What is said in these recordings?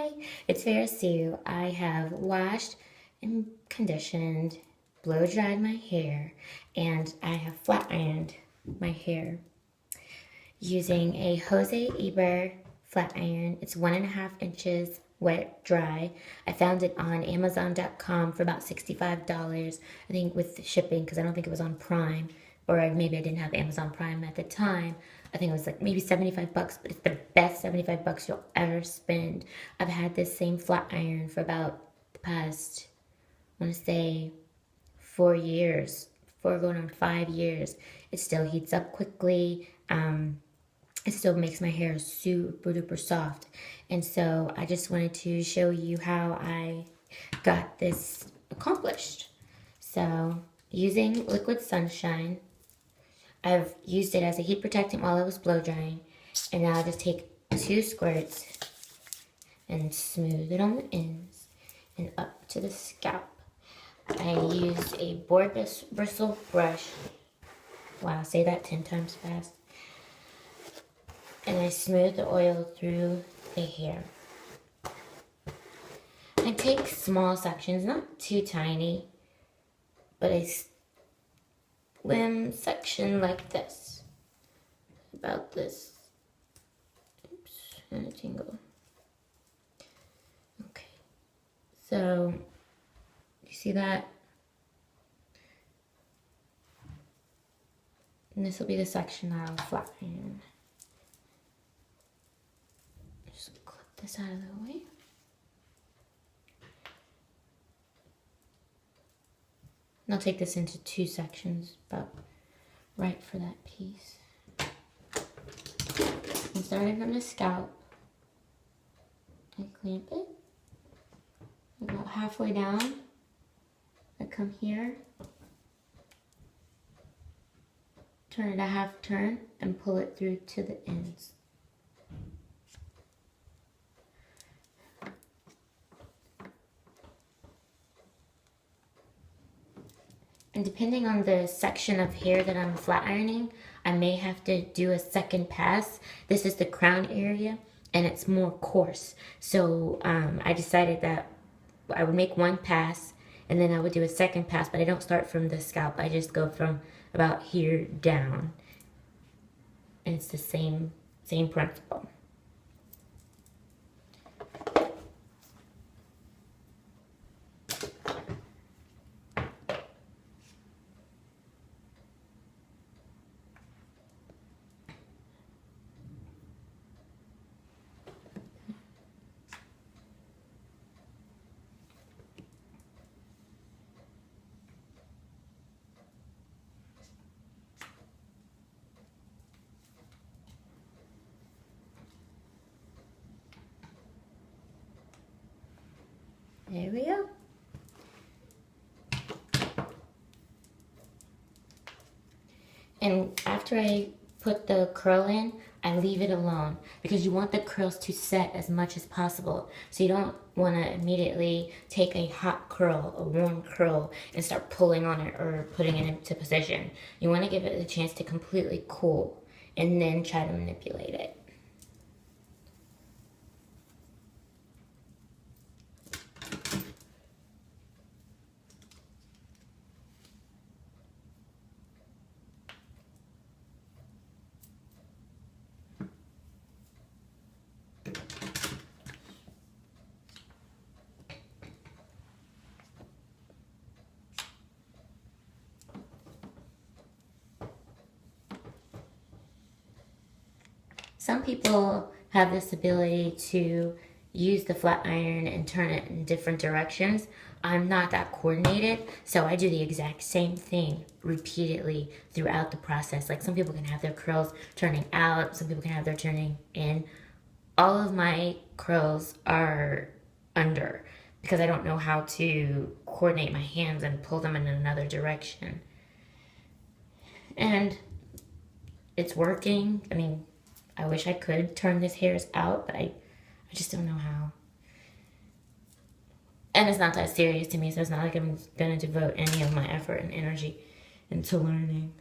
Hi, it's Vera Sue. I have washed and conditioned, blow dried my hair, and I have flat ironed my hair using a Jose Eber flat iron. It's 1.5 inches wet dry. I found it on Amazon.com for about $65, I think, with shipping, because I don't think it was on Prime, or maybe I didn't have Amazon Prime at the time. I think it was like maybe $75, but it's the best $75 you'll ever spend. I've had this same flat iron for about the past, I want to say, 4 years, 4 going on 5 years. It still heats up quickly. It still makes my hair super duper soft. And so I just wanted to show you how I got this accomplished. So using liquid sunshine, I've used it as a heat protectant while I was blow drying. And now I just take 2 squirts and smooth it on the ends and up to the scalp. I use a boar bristle brush. Wow, say that 10 times fast. And I smooth the oil through the hair. I take small sections, not too tiny, but a slim section like this. About this. Oops, and a tingle. Okay. So, you see that? And this will be the section that I'll flat iron. Just clip this out of the way. And I'll take this into 2 sections, about right for that piece. I'm starting from the scalp. I clamp it. About halfway down. I come here. Turn it a half turn and pull it through to the ends. And depending on the section of hair that I'm flat ironing, I may have to do a second pass. This is the crown area and it's more coarse. So I decided that I would make 1 pass and then I would do a second pass, but I don't start from the scalp. I just go from about here down. And it's the same principle. There we go. And after I put the curl in, I leave it alone because you want the curls to set as much as possible. So you don't want to immediately take a hot curl, a warm curl, and start pulling on it or putting it into position. You want to give it a chance to completely cool and then try to manipulate it. Some people have this ability to use the flat iron and turn it in different directions. I'm not that coordinated, so I do the exact same thing repeatedly throughout the process. Like some people can have their curls turning out, some people can have their turning in. All of my curls are under because I don't know how to coordinate my hands and pull them in another direction. And it's working. I mean, I wish I could turn this hairs out, but I just don't know how. And it's not that serious to me, so it's not like I'm gonna devote any of my effort and energy into learning.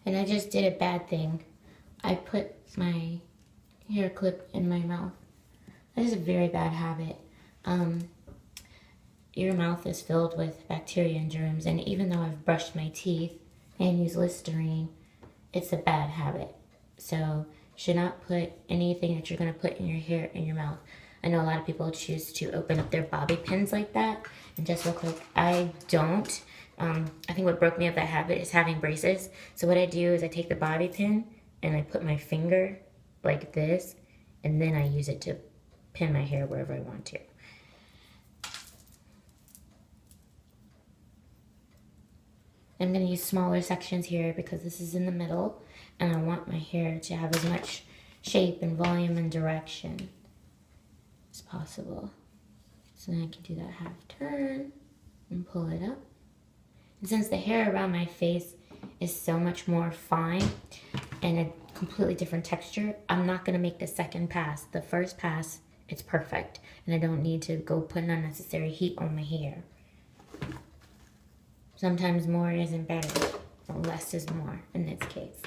And I just did a bad thing. I put my hair clip in my mouth. That is a very bad habit. Your mouth is filled with bacteria and germs, and even though I've brushed my teeth and used Listerine, it's a bad habit. So should not put anything that you're going to put in your hair in your mouth. I know a lot of people choose to open up their bobby pins like that. And just real quick, I don't. I think what broke me of that habit is having braces. So what I do is I take the bobby pin and I put my finger like this, and then I use it to pin my hair wherever I want to. I'm going to use smaller sections here because this is in the middle, and I want my hair to have as much shape and volume and direction as possible. So then I can do that half turn and pull it up. And since the hair around my face is so much more fine and a completely different texture, I'm not going to make the second pass. The first pass, it's perfect, and I don't need to go put an unnecessary heat on my hair. Sometimes more isn't better, or less is more in this case.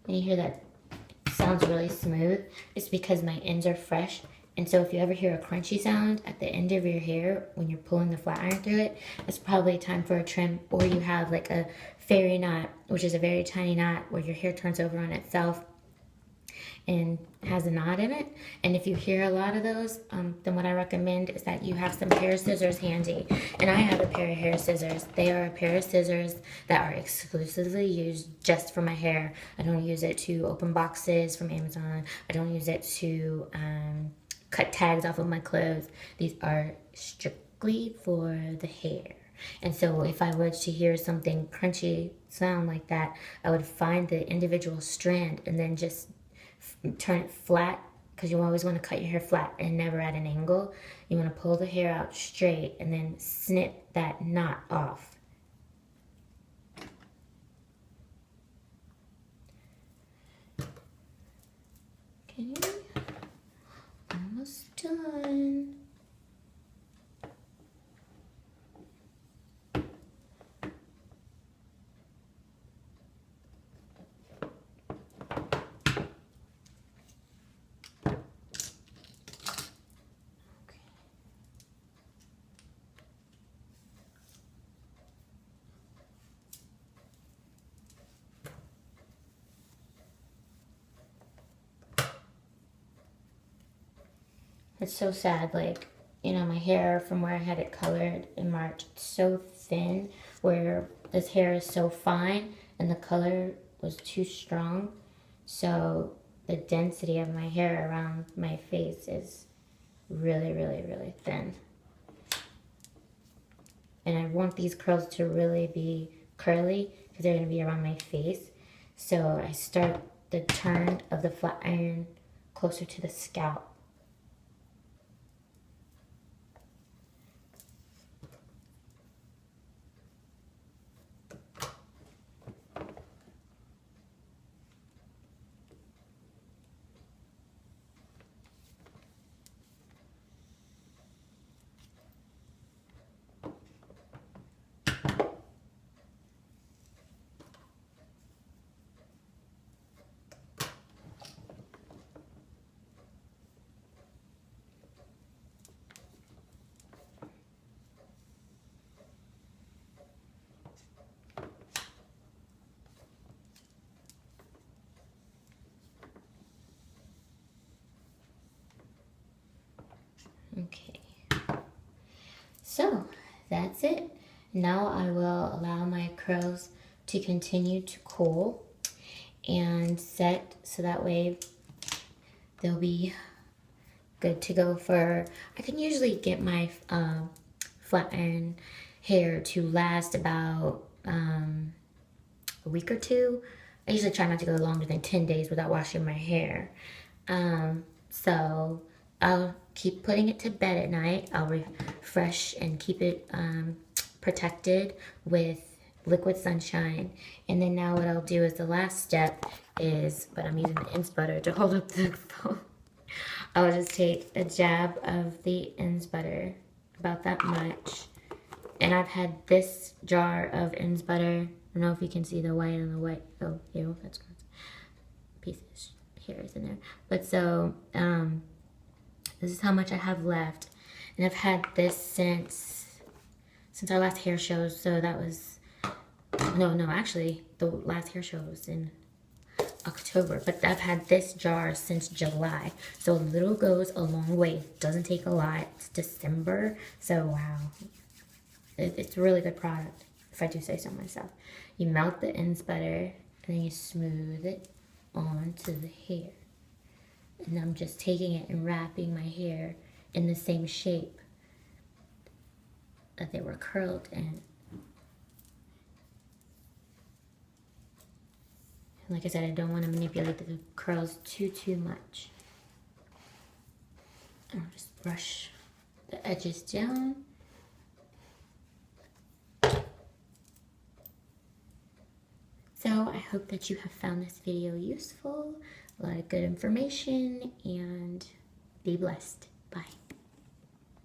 And you hear that sounds really smooth. It's because my ends are fresh. And so if you ever hear a crunchy sound at the end of your hair when you're pulling the flat iron through it, it's probably time for a trim. Or you have like a fairy knot, which is a very tiny knot where your hair turns over on itself and has a knot in it. And if you hear a lot of those, then what I recommend is that you have some hair scissors handy. And I have a pair of hair scissors. They are a pair of scissors that are exclusively used just for my hair. I don't use it to open boxes from Amazon. I don't use it to cut tags off of my clothes. These are strictly for the hair. And so if I were to hear something crunchy sound like that, I would find the individual strand and then just turn it flat, because you always want to cut your hair flat and never at an angle. You want to pull the hair out straight and then snip that knot off. Okay, almost done. It's so sad, like, you know, my hair from where I had it colored in March, it's so thin, where this hair is so fine, and the color was too strong. So the density of my hair around my face is really, really, really thin. And I want these curls to really be curly, because they're going to be around my face. So I start the turn of the flat iron closer to the scalp. So that's it. Now I will allow my curls to continue to cool and set so that way they'll be good to go for, I can usually get my flat iron hair to last about a week or two. I usually try not to go longer than 10 days without washing my hair. So I'll keep putting it to bed at night. I'll refresh and keep it protected with liquid sunshine. And then now what I'll do is the last step is, but I'm using the ends butter to hold up the phone. I'll just take a jab of the ends butter, about that much. And I've had this jar of ends butter. I don't know if you can see the white on the white. Oh, ew, that's gross. Pieces, hairs in there. But so, this is how much I have left. And I've had this since our last hair show. So that was, no, actually, the last hair show was in October, but I've had this jar since July, so a little goes a long way. It doesn't take a lot. It's December, so wow, it's a really good product, if I do say so myself. You melt the ends butter, and then you smooth it onto the hair, and I'm just taking it and wrapping my hair in the same shape that they were curled in. Like I said, I don't want to manipulate the curls too much. I'll just brush the edges down. So I hope that you have found this video useful, a lot of good information, and be blessed. Bye.